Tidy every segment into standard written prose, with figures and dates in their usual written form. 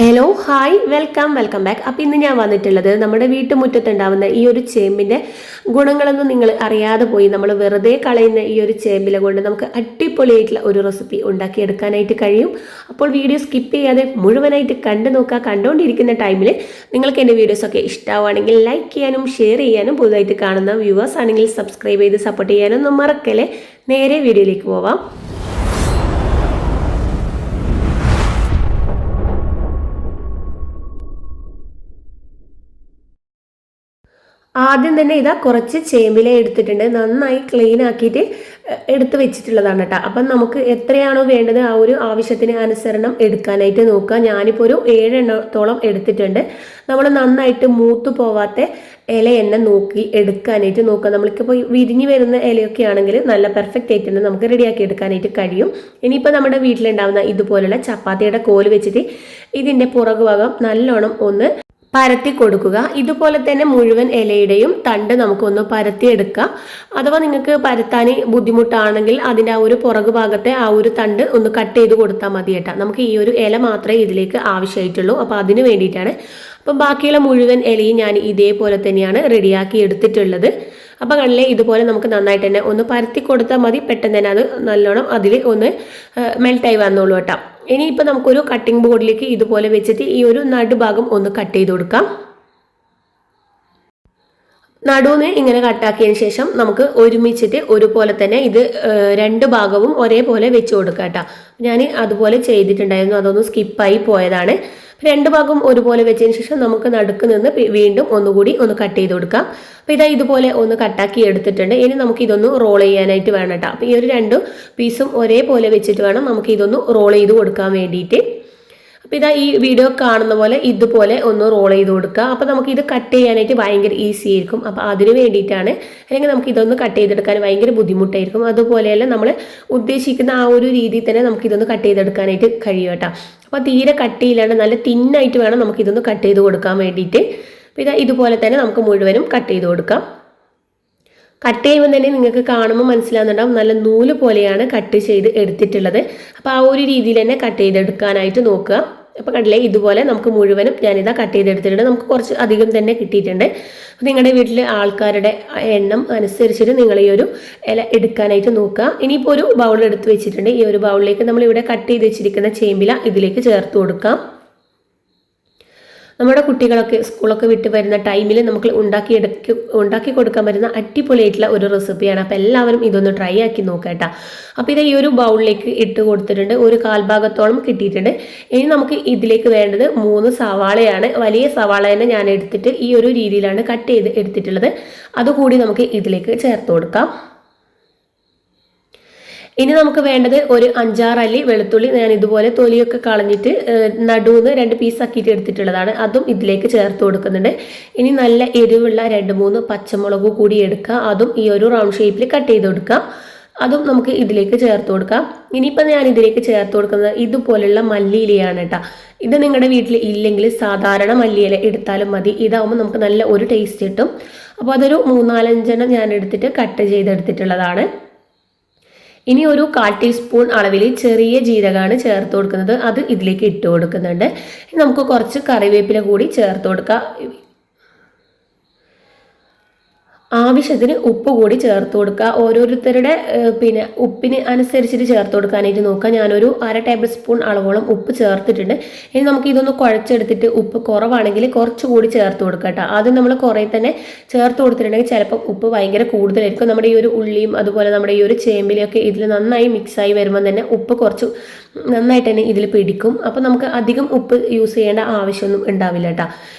Hello hi welcome back. അപ്പോൾ ഇന്ന് ഞാൻ വന്നിട്ടുള്ളത് നമ്മുടെ വീട്ടുമുറ്റത്തുണ്ടാവുന്ന ഈ ഒരു ചേമ്പിൻ്റെ ഗുണങ്ങളൊന്നും നിങ്ങൾ അറിയാതെ പോയി നമ്മൾ വെറുതെ കളയുന്ന ഈ ഒരു ചേമ്പില കൊണ്ട് നമുക്ക് അടിപൊളിയായിട്ടുള്ള ഒരു റെസിപ്പി ഉണ്ടാക്കിയെടുക്കാനായിട്ട് കഴിയും. അപ്പോൾ വീഡിയോ സ്കിപ്പ് ചെയ്യാതെ മുഴുവനായിട്ട് കണ്ടു നോക്കുക. കണ്ടുകൊണ്ടിരിക്കുന്ന ടൈമിൽ നിങ്ങൾക്ക് എൻ്റെ വീഡിയോസൊക്കെ ഇഷ്ടമാവുകയാണെങ്കിൽ ലൈക്ക് ചെയ്യാനും ഷെയർ ചെയ്യാനും, പുതുതായിട്ട് കാണുന്ന വ്യൂവേഴ്സ് ആണെങ്കിൽ സബ്സ്ക്രൈബ് ചെയ്ത് സപ്പോർട്ട് ചെയ്യാനൊന്നും മറക്കല്ലേ. നേരെ വീഡിയോയിലേക്ക് പോവാം. ആദ്യം തന്നെ ഇതാ കുറച്ച് ചേമ്പില എടുത്തിട്ടുണ്ട്, നന്നായി ക്ലീൻ ആക്കിയിട്ട് എടുത്ത് വെച്ചിട്ടുള്ളതാണ് കേട്ടോ. അപ്പം നമുക്ക് എത്രയാണോ വേണ്ടത് ആ ഒരു ആവശ്യത്തിന് അനുസരണം എടുക്കാനായിട്ട് നോക്കുക. ഞാനിപ്പോൾ ഒരു 7 എണ്ണത്തോളം എടുത്തിട്ടുണ്ട്. നമ്മൾ നന്നായിട്ട് മൂത്തു പോവാത്ത ഇല തന്നെ നോക്കി എടുക്കാനായിട്ട് നോക്കുക. നമ്മൾക്കിപ്പോൾ വിരിഞ്ഞ് വരുന്ന ഇലയൊക്കെ ആണെങ്കിൽ നല്ല പെർഫെക്റ്റ് ആയിട്ട് തന്നെ നമുക്ക് റെഡിയാക്കി എടുക്കാനായിട്ട് കഴിയും. ഇനിയിപ്പോൾ നമ്മുടെ വീട്ടിലുണ്ടാകുന്ന ഇതുപോലുള്ള ചപ്പാത്തിയുടെ കോല് വെച്ചിട്ട് ഇതിൻ്റെ പുറകുഭാഗം നല്ലോണം ഒന്ന് പരത്തി കൊടുക്കുക. ഇതുപോലെ തന്നെ മുഴുവൻ ഇലയുടെയും തണ്ട് നമുക്കൊന്ന് പരത്തിയെടുക്കാം. അഥവാ നിങ്ങൾക്ക് പരത്താൻ ബുദ്ധിമുട്ടാണെങ്കിൽ അതിൻ്റെ ആ ഒരു പുറകു ഭാഗത്തെ ആ ഒരു തണ്ട് ഒന്ന് കട്ട് ചെയ്ത് കൊടുത്താൽ മതി കേട്ടോ. നമുക്ക് ഈ ഒരു ഇല മാത്രമേ ഇതിലേക്ക് ആവശ്യമായിട്ടുള്ളൂ. അപ്പോൾ അതിന് വേണ്ടിയിട്ടാണ്. അപ്പം ബാക്കിയുള്ള മുഴുവൻ ഇലയും ഞാൻ ഇതേപോലെ തന്നെയാണ് റെഡിയാക്കി എടുത്തിട്ടുള്ളത്. അപ്പം കണ്ടില്ലേ, ഇതുപോലെ നമുക്ക് നന്നായിട്ട് തന്നെ ഒന്ന് പരത്തി കൊടുത്താൽ മതി. പെട്ടെന്ന് തന്നെ അത് നല്ലോണം അതിൽ ഒന്ന് മെൽറ്റായി വന്നോളൂ കേട്ടോ. ഇനിയിപ്പോൾ നമുക്കൊരു കട്ടിംഗ് ബോർഡിലേക്ക് ഇതുപോലെ വെച്ചിട്ട് ഈ ഒരു നടുഭാഗം ഒന്ന് കട്ട് ചെയ്ത് കൊടുക്കാം. നടുവിന് ഇങ്ങനെ കട്ടാക്കിയതിന് ശേഷം നമുക്ക് ഒരുമിച്ചിട്ട് ഒരുപോലെ തന്നെ ഇത് 2 ഭാഗവും ഒരേപോലെ വെച്ച് കൊടുക്കാം കേട്ടോ. ഞാൻ അതുപോലെ ചെയ്തിട്ടുണ്ടായിരുന്നു, അതൊന്ന് സ്കിപ്പായി പോയതാണ്. 2 ഭാഗം ഒരുപോലെ വെച്ചതിന് ശേഷം നമുക്ക് നടുക്ക് നിന്ന് വീണ്ടും ഒന്നുകൂടി ഒന്ന് കട്ട് ചെയ്ത് കൊടുക്കാം. അപ്പോൾ ഇതാ ഇതുപോലെ ഒന്ന് കട്ടാക്കി എടുത്തിട്ടുണ്ട്. ഇനി നമുക്ക് ഇതൊന്ന് റോൾ ചെയ്യാനായിട്ട് വേണം കേട്ടോ. അപ്പോൾ ഈ ഒരു 2 പീസും ഒരേപോലെ വെച്ചിട്ട് വേണം നമുക്ക് ഇതൊന്ന് റോൾ ചെയ്ത് കൊടുക്കാൻ വേണ്ടിയിട്ട്. അപ്പോൾ ഇതാ ഈ വീഡിയോ കാണുന്ന പോലെ ഇതുപോലെ ഒന്ന് റോൾ ചെയ്ത് കൊടുക്കുക. അപ്പോൾ നമുക്ക് ഇത് കട്ട് ചെയ്യാനായിട്ട് ഭയങ്കര ഈസി ആയിരിക്കും. അപ്പോൾ അതിന് വേണ്ടിയിട്ടാണ്. അല്ലെങ്കിൽ നമുക്ക് ഇതൊന്ന് കട്ട് ചെയ്തെടുക്കാൻ ഭയങ്കര ബുദ്ധിമുട്ടായിരിക്കും. അതുപോലെയല്ല നമ്മൾ ഉദ്ദേശിക്കുന്ന ആ ഒരു രീതിയിൽ തന്നെ നമുക്കിതൊന്ന് കട്ട് ചെയ്തെടുക്കാനായിട്ട് കഴിയും കേട്ടോ. അപ്പോൾ തീരെ കട്ടിയില്ലാണ്ട് നല്ല തിന്നായിട്ട് വേണം നമുക്കിതൊന്ന് കട്ട് ചെയ്ത് കൊടുക്കാൻ വേണ്ടിയിട്ട്. അപ്പോൾ ഇതാ ഇതുപോലെ തന്നെ നമുക്ക് മുഴുവനും കട്ട് ചെയ്ത് കൊടുക്കാം. കട്ട് ചെയ്യുമ്പോൾ തന്നെ നിങ്ങൾക്ക് കാണുമ്പോൾ മനസ്സിലാകുന്നുണ്ടാവും നല്ല നൂല് പോലെയാണ് കട്ട് ചെയ്ത് എടുത്തിട്ടുള്ളത്. അപ്പോൾ ആ ഒരു രീതിയിൽ തന്നെ കട്ട് ചെയ്തെടുക്കാനായിട്ട് നോക്കുക. അപ്പോൾ കണ്ടില്ലേ, ഇതുപോലെ നമുക്ക് മുഴുവനും ഞാനിതാ കട്ട് ചെയ്തെടുത്തിട്ടുണ്ട്. നമുക്ക് കുറച്ച് അധികം തന്നെ കിട്ടിയിട്ടുണ്ട്. അപ്പോൾ നിങ്ങളുടെ വീട്ടിലെ ആൾക്കാരുടെ എണ്ണം അനുസരിച്ചിട്ട് നിങ്ങൾ ഈ ഒരു ഇല എടുക്കാനായിട്ട് നോക്കുക. ഇനിയിപ്പോൾ ഒരു ബൗൾ എടുത്ത് വെച്ചിട്ടുണ്ട്. ഈ ഒരു ബൗളിലേക്ക് നമ്മളിവിടെ കട്ട് ചെയ്ത് വെച്ചിരിക്കുന്ന ചേമ്പില ഇതിലേക്ക് ചേർത്ത് കൊടുക്കാം. നമ്മുടെ കുട്ടികളൊക്കെ സ്കൂളൊക്കെ വിട്ട് വരുന്ന ടൈമിൽ നമുക്ക് ഉണ്ടാക്കി കൊടുക്കാൻ പറ്റുന്ന അടിപൊളിയായിട്ടുള്ള ഒരു റെസിപ്പിയാണ്. അപ്പോൾ എല്ലാവരും ഇതൊന്ന് ട്രൈ ആക്കി നോക്കാം. അപ്പോൾ ഇത് ഈ ഒരു ബൗളിലേക്ക് ഇട്ട് കൊടുത്തിട്ടുണ്ട്. ഒരു 1/4 ഭാഗത്തോളം കിട്ടിയിട്ടുണ്ട്. ഇനി നമുക്ക് ഇതിലേക്ക് വേണ്ടത് 3 സവാളയാണ്. വലിയ സവാള തന്നെ ഞാൻ എടുത്തിട്ട് ഈ ഒരു രീതിയിലാണ് കട്ട് ചെയ്ത് എടുത്തിട്ടുള്ളത്. അതുകൂടി നമുക്ക് ഇതിലേക്ക് ചേർത്ത് കൊടുക്കാം. ഇനി നമുക്ക് വേണ്ടത് ഒരു 5-6 അല്ലി വെളുത്തുള്ളി. ഞാൻ ഇതുപോലെ തൊലിയൊക്കെ കളഞ്ഞിട്ട് നടുവിന്ന് 2 പീസാക്കിയിട്ട് എടുത്തിട്ടുള്ളതാണ്. അതും ഇതിലേക്ക് ചേർത്ത് കൊടുക്കുന്നുണ്ട്. ഇനി നല്ല എരിവുള്ള 2-3 പച്ചമുളക് കൂടി എടുക്കുക. അതും ഈ ഒരു റൗണ്ട് ഷേപ്പിൽ കട്ട് ചെയ്ത് കൊടുക്കാം. അതും നമുക്ക് ഇതിലേക്ക് ചേർത്ത് കൊടുക്കാം. ഇനിയിപ്പോൾ ഞാൻ ഇതിലേക്ക് ചേർത്ത് കൊടുക്കുന്നത് ഇതുപോലുള്ള മല്ലിയിലയാണ് കേട്ടോ. ഇത് നിങ്ങളുടെ വീട്ടിൽ ഇല്ലെങ്കിൽ സാധാരണ മല്ലിയില എടുത്താലും മതി. ഇതാവുമ്പോൾ നമുക്ക് നല്ല ഒരു ടേസ്റ്റ് കിട്ടും. അപ്പോൾ അതൊരു 3-4 എണ്ണം ഞാൻ എടുത്തിട്ട് കട്ട് ചെയ്തെടുത്തിട്ടുള്ളതാണ്. ഇനി ഒരു 1/4 ടീസ്പൂൺ അളവിൽ ചെറിയ ജീരകമാണ് ചേർത്ത് കൊടുക്കുന്നത്. അത് ഇതിലേക്ക് ഇട്ട് കൊടുക്കുന്നുണ്ട്. നമുക്ക് കുറച്ച് കറിവേപ്പില കൂടി ചേർത്ത് കൊടുക്കാം. ആവശ്യത്തിന് ഉപ്പ് കൂടി ചേർത്ത് കൊടുക്കുക. ഓരോരുത്തരുടെ ഉപ്പിന് അനുസരിച്ചിട്ട് ചേർത്ത് കൊടുക്കാനായിട്ട് നോക്കുക. ഞാനൊരു 1/2 ടേബിൾ സ്പൂൺ അളവോളം ഉപ്പ് ചേർത്തിട്ടുണ്ട്. ഇനി നമുക്ക് ഇതൊന്ന് കുഴച്ചെടുത്തിട്ട് ഉപ്പ് കുറവാണെങ്കിൽ കുറച്ചുകൂടി ചേർത്ത് കൊടുക്കുക കേട്ടോ. ആദ്യം നമ്മൾ കുറേ തന്നെ ചേർത്ത് കൊടുത്തിട്ടുണ്ടെങ്കിൽ ചിലപ്പോൾ ഉപ്പ് ഭയങ്കര കൂടുതലായിരിക്കും. നമ്മുടെ ഈ ഒരു ഉള്ളിയും അതുപോലെ നമ്മുടെ ഈ ഒരു ചേമ്പിലൊക്കെ ഇതിൽ നന്നായി മിക്സായി വരുമ്പോൾ തന്നെ ഉപ്പ് കുറച്ച് നന്നായിട്ട് തന്നെ ഇതിൽ പിടിക്കും. അപ്പോൾ നമുക്ക് അധികം ഉപ്പ് യൂസ് ചെയ്യേണ്ട ആവശ്യമൊന്നും ഉണ്ടാവില്ല കേട്ടോ.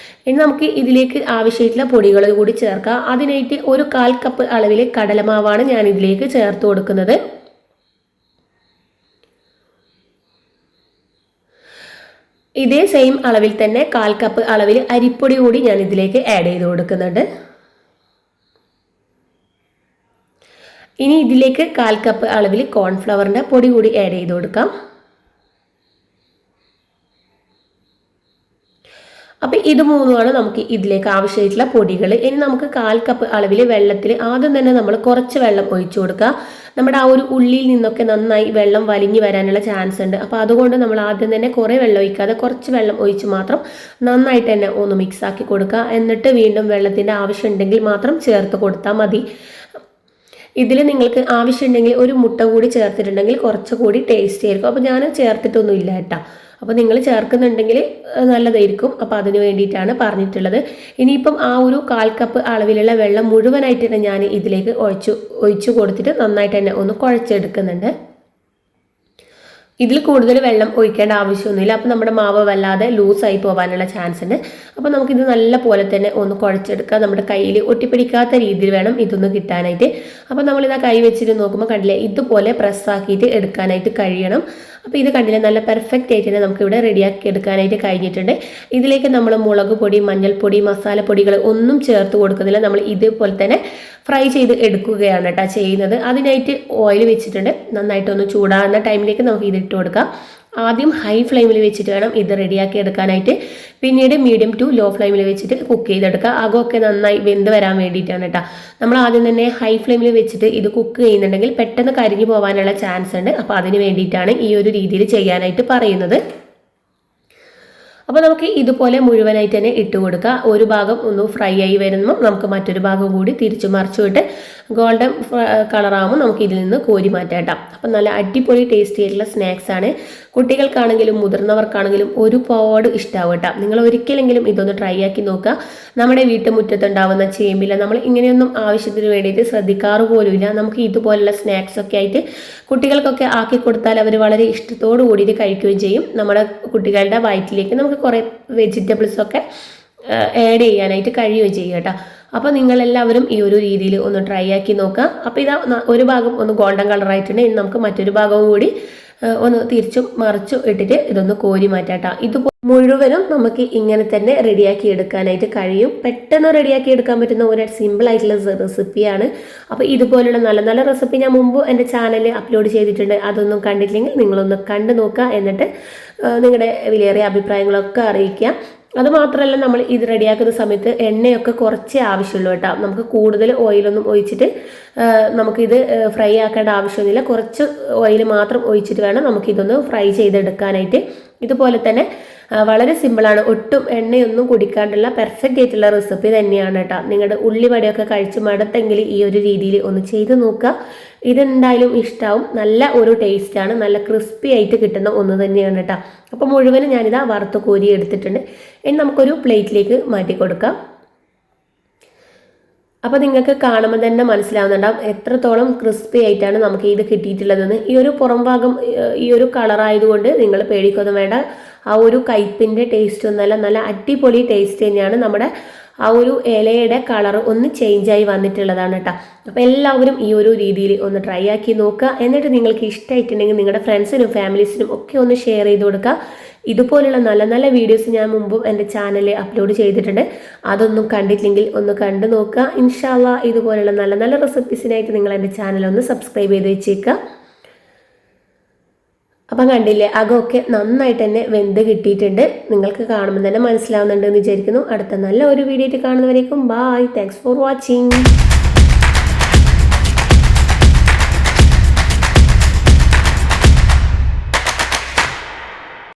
ഇനി നമുക്ക് ഇതിലേക്ക് ആവശ്യമായിട്ടുള്ള പൊടികൾ കൂടി ചേർക്കാം. അതിനായിട്ട് ഒരു 1/4 കപ്പ് അളവിൽ കടലമാവാണ് ഞാൻ ഇതിലേക്ക് ചേർത്ത് കൊടുക്കുന്നത്. ഇതേ സെയിം അളവിൽ തന്നെ 1/4 കപ്പ് അളവിൽ അരിപ്പൊടി കൂടി ഞാൻ ഇതിലേക്ക് ആഡ് ചെയ്ത് കൊടുക്കുന്നുണ്ട്. ഇനി ഇതിലേക്ക് 1/4 കപ്പ് അളവിൽ കോൺഫ്ലവറിൻ്റെ പൊടി കൂടി ആഡ് ചെയ്ത് കൊടുക്കാം. അപ്പോൾ ഇത് 3 നമുക്ക് ഇതിലേക്ക് ആവശ്യമായിട്ടുള്ള പൊടികൾ. ഇനി നമുക്ക് 1/4 കപ്പ് അളവിൽ വെള്ളത്തിൽ ആദ്യം തന്നെ നമ്മൾ കുറച്ച് വെള്ളം ഒഴിച്ചു കൊടുക്കുക. നമ്മുടെ ആ ഒരു ഉള്ളിൽ നിന്നൊക്കെ നന്നായി വെള്ളം വലിഞ്ഞു വരാനുള്ള ചാൻസ് ഉണ്ട്. അപ്പോൾ അതുകൊണ്ട് നമ്മൾ ആദ്യം തന്നെ കുറേ വെള്ളം ഒഴിക്കാതെ കുറച്ച് വെള്ളം ഒഴിച്ച് മാത്രം നന്നായിട്ട് തന്നെ ഒന്ന് മിക്സ് ആക്കി കൊടുക്കുക. എന്നിട്ട് വീണ്ടും വെള്ളത്തിൻ്റെ ആവശ്യമുണ്ടെങ്കിൽ മാത്രം ചേർത്ത് കൊടുത്താൽ മതി. ഇതിൽ നിങ്ങൾക്ക് ആവശ്യമുണ്ടെങ്കിൽ ഒരു മുട്ട കൂടി ചേർത്തിട്ടുണ്ടെങ്കിൽ കുറച്ചുകൂടി ടേസ്റ്റി ആയിരിക്കും. അപ്പോൾ ഞാൻ ചേർത്തിട്ടൊന്നും ഇല്ല കേട്ടോ. അപ്പോൾ നിങ്ങൾ ചേർക്കുന്നുണ്ടെങ്കിൽ നല്ലതായിരിക്കും. അപ്പോൾ അതിന് വേണ്ടിയിട്ടാണ് പറഞ്ഞിട്ടുള്ളത്. ഇനിയിപ്പം ആ ഒരു 1/4 കപ്പ് അളവിലുള്ള വെള്ളം മുഴുവനായിട്ട് തന്നെ ഞാൻ ഇതിലേക്ക് ഒഴിച്ചു കൊടുത്തിട്ട് നന്നായിട്ട് തന്നെ ഒന്ന് കുഴച്ചെടുക്കുന്നുണ്ട്. ഇതിൽ കൂടുതൽ വെള്ളം ഒഴിക്കേണ്ട ആവശ്യമൊന്നുമില്ല. അപ്പോൾ നമ്മുടെ മാവ് വല്ലാതെ ലൂസായി പോകാനുള്ള ചാൻസ് ഉണ്ട്. അപ്പോൾ നമുക്കിത് നല്ല പോലെ തന്നെ ഒന്ന് കുഴച്ചെടുക്കുക. നമ്മുടെ കയ്യിൽ ഒട്ടിപ്പിടിക്കാത്ത രീതിയിൽ വേണം ഇതൊന്ന് കിട്ടാനായിട്ട്. അപ്പോൾ നമ്മളിതാ കൈ വെച്ചിട്ട് നോക്കുമ്പോൾ കണ്ടില്ലേ, ഇതുപോലെ പ്രസ്സാക്കിയിട്ട് എടുക്കാനായിട്ട് കഴിയണം. അപ്പോൾ ഇത് കണ്ടില്ലേ, നല്ല പെർഫെക്റ്റ് ആയിട്ട് തന്നെ നമുക്കിവിടെ റെഡിയാക്കി എടുക്കാനായിട്ട് കഴിഞ്ഞിട്ടുണ്ട്. ഇതിലേക്ക് നമ്മൾ മുളക് പൊടി, മഞ്ഞൾപ്പൊടി, മസാലപ്പൊടികൾ ഒന്നും ചേർത്ത് കൊടുക്കുന്നില്ല. നമ്മൾ ഇതേപോലെ തന്നെ ഫ്രൈ ചെയ്ത് എടുക്കുകയാണ് കേട്ടോ ചെയ്യുന്നത്. അതിനായിട്ട് ഓയിൽ വെച്ചിട്ടുണ്ട്. നന്നായിട്ടൊന്ന് ചൂടാകുന്ന ടൈമിലേക്ക് നമുക്ക് ഇതിട്ട് കൊടുക്കാം. ആദ്യം ഹൈ ഫ്ലെയിമിൽ വെച്ചിട്ട് വേണം ഇത് റെഡിയാക്കി എടുക്കാനായിട്ട്. പിന്നീട് മീഡിയം ടു ലോ ഫ്ലെയിമിൽ വെച്ചിട്ട് കുക്ക് ചെയ്തെടുക്കുക. അകമൊക്കെ നന്നായി വെന്ത് വരാൻ വേണ്ടിയിട്ടാണ് കേട്ടോ. നമ്മൾ ആദ്യം തന്നെ ഹൈ ഫ്ലെയിമിൽ വെച്ചിട്ട് ഇത് കുക്ക് ചെയ്യുന്നുണ്ടെങ്കിൽ പെട്ടെന്ന് കരിഞ്ഞു പോകാനുള്ള ചാൻസ് ഉണ്ട്. അപ്പോൾ അതിന് വേണ്ടിയിട്ടാണ് ഈ ഒരു രീതിയിൽ ചെയ്യാനായിട്ട് പറയുന്നത്. അപ്പോൾ നമുക്ക് ഇതുപോലെ മുഴുവനായിട്ട് തന്നെ ഇട്ട് കൊടുക്കുക. ഒരു ഭാഗം ഒന്ന് ഫ്രൈ ആയി വരുമ്പോൾ നമുക്ക് മറ്റൊരു ഭാഗം കൂടി തിരിച്ചു മറിച്ചു വിട്ട് ഗോൾഡൻ കളറാകുമ്പോൾ നമുക്ക് ഇതിൽ നിന്ന് കോരി മാറ്റാം. അപ്പം നല്ല അടിപൊളി ടേസ്റ്റി ആയിട്ടുള്ള സ്നാക്സ് ആണ്. കുട്ടികൾക്കാണെങ്കിലും മുതിർന്നവർക്കാണെങ്കിലും ഒരുപാട് ഇഷ്ടമാവും കേട്ടോ. നിങ്ങൾ ഒരിക്കലെങ്കിലും ഇതൊന്ന് ട്രൈ ആക്കി നോക്കുക. നമ്മുടെ വീട്ടുമുറ്റത്തുണ്ടാവുന്ന ചേമ്പില നമ്മൾ ഇങ്ങനെയൊന്നും ആവശ്യത്തിന് വേണ്ടിയിട്ട് ശ്രദ്ധിക്കാറ് പോലുമില്ല. നമുക്ക് ഇതുപോലുള്ള സ്നാക്സ് ഒക്കെ ആയിട്ട് കുട്ടികൾക്കൊക്കെ ആക്കി കൊടുത്താൽ അവർ വളരെ ഇഷ്ടത്തോടു കൂടിയിട്ട് കഴിക്കുകയും ചെയ്യും. നമ്മുടെ കുട്ടികളുടെ വയറ്റിലേക്ക് നമുക്ക് കുറേ വെജിറ്റബിൾസൊക്കെ ആഡ് ചെയ്യാനായിട്ട് കഴിയുകയും ചെയ്യും കേട്ടോ. അപ്പോൾ നിങ്ങളെല്ലാവരും ഈ ഒരു രീതിയിൽ ഒന്ന് ട്രൈ ആക്കി നോക്കുക. അപ്പോൾ ഇതാ ഒരു ഭാഗം ഒന്ന് ഗോൾഡൻ കളറായിട്ടുണ്ട്. ഇനി നമുക്ക് മറ്റൊരു ഭാഗവും കൂടി ഒന്ന് തിരിച്ചും മറിച്ചും ഇട്ടിട്ട് ഇതൊന്ന് കോരി മാറ്റാം. ഇത് മുഴുവനും നമുക്ക് ഇങ്ങനെ തന്നെ റെഡിയാക്കി എടുക്കാനായിട്ട് കഴിയും. പെട്ടെന്ന് റെഡിയാക്കി എടുക്കാൻ പറ്റുന്ന ഒരു സിമ്പിൾ ആയിട്ടുള്ള റെസിപ്പിയാണ്. അപ്പോൾ ഇതുപോലുള്ള നല്ല നല്ല റെസിപ്പി ഞാൻ മുമ്പ് എൻ്റെ ചാനലിൽ അപ്ലോഡ് ചെയ്തിട്ടുണ്ട്. അതൊന്നും കണ്ടിട്ടില്ലെങ്കിൽ നിങ്ങളൊന്ന് കണ്ടു നോക്കുക. എന്നിട്ട് നിങ്ങളുടെ വിലയേറിയ അഭിപ്രായങ്ങളൊക്കെ അറിയിക്കുക. അതുമാത്രമല്ല, നമ്മൾ ഇത് റെഡിയാക്കുന്ന സമയത്ത് എണ്ണയൊക്കെ കുറച്ചേ ആവശ്യമുള്ളൂ കേട്ടോ. നമുക്ക് കൂടുതൽ ഓയിലൊന്നും ഒഴിച്ചിട്ട് നമുക്കിത് ഫ്രൈ ആക്കേണ്ട ആവശ്യമൊന്നുമില്ല. കുറച്ച് ഓയിൽ മാത്രം ഒഴിച്ചിട്ട് വേണം നമുക്കിതൊന്ന് ഫ്രൈ ചെയ്തെടുക്കാനായിട്ട്. ഇതുപോലെ തന്നെ വളരെ സിമ്പിളാണ്. ഒട്ടും എണ്ണയൊന്നും കുടിക്കാണ്ടുള്ള പെർഫെക്റ്റ് ആയിട്ടുള്ള റെസിപ്പി തന്നെയാണ് കേട്ടോ. നിങ്ങളുടെ ഉള്ളിവടയൊക്കെ കഴിച്ച് മടുത്തെങ്കിൽ ഈ ഒരു രീതിയിൽ ഒന്ന് ചെയ്ത് നോക്കുക. ഇതെന്തായാലും ഇഷ്ടമാവും. നല്ല ഒരു ടേസ്റ്റാണ്. നല്ല ക്രിസ്പി ആയിട്ട് കിട്ടുന്ന ഒന്ന് തന്നെയാണ് കേട്ടോ. അപ്പോൾ മുഴുവനും ഞാനിതാ വറുത്ത് കോരി എടുത്തിട്ടുണ്ട്. ഇനി നമുക്കൊരു പ്ലേറ്റിലേക്ക് മാറ്റി കൊടുക്കാം. അപ്പോൾ നിങ്ങൾക്ക് കാണുമ്പോൾ തന്നെ മനസ്സിലാവുന്നുണ്ടാവും എത്രത്തോളം ക്രിസ്പി ആയിട്ടാണ് നമുക്ക് ഇത് കിട്ടിയിട്ടുള്ളതെന്ന്. ഈ ഒരു പുറം ഭാഗം ഈ ഒരു കളറായതുകൊണ്ട് നിങ്ങൾ പേടിക്കൊന്നും വേണ്ട. ആ ഒരു കയ്പിൻ്റെ ടേസ്റ്റ് ഒന്നല്ല, നല്ല അടിപൊളി ടേസ്റ്റ് തന്നെയാണ്. നമ്മുടെ ആ ഒരു ഇലയുടെ കളർ ഒന്ന് ചേഞ്ചായി വന്നിട്ടുള്ളതാണ് കേട്ടോ. അപ്പോൾ എല്ലാവരും ഈ ഒരു രീതിയിൽ ഒന്ന് ട്രൈ ആക്കി നോക്കുക. എന്നിട്ട് നിങ്ങൾക്ക് ഇഷ്ടമായിട്ടുണ്ടെങ്കിൽ നിങ്ങളുടെ ഫ്രണ്ട്സിനും ഫാമിലീസിനും ഒക്കെ ഒന്ന് ഷെയർ ചെയ്ത് കൊടുക്കുക. ഇതുപോലുള്ള നല്ല നല്ല വീഡിയോസ് ഞാൻ മുമ്പും എൻ്റെ ചാനലിൽ അപ്ലോഡ് ചെയ്തിട്ടുണ്ട്. അതൊന്നും കണ്ടിട്ടില്ലെങ്കിൽ ഒന്ന് കണ്ടു നോക്കുക. ഇൻഷാ അല്ലാഹ് ഇതുപോലുള്ള നല്ല നല്ല റെസിപ്പീസിനായിട്ട് നിങ്ങൾ എൻ്റെ ചാനൽ ഒന്ന് സബ്സ്ക്രൈബ് ചെയ്ത് വെച്ചേക്കുക. അപ്പം കണ്ടില്ലേ, അകമൊക്കെ നന്നായിട്ട് തന്നെ വെന്ത് കിട്ടിയിട്ടുണ്ട്. നിങ്ങൾക്ക് കാണുമ്പോൾ തന്നെ മനസ്സിലാവുന്നുണ്ട് എന്ന് വിചാരിക്കുന്നു. അടുത്ത നല്ല ഒരു വീഡിയോ ആയിട്ട് കാണുന്നവരേക്കും ബായ്. Thanks for watching.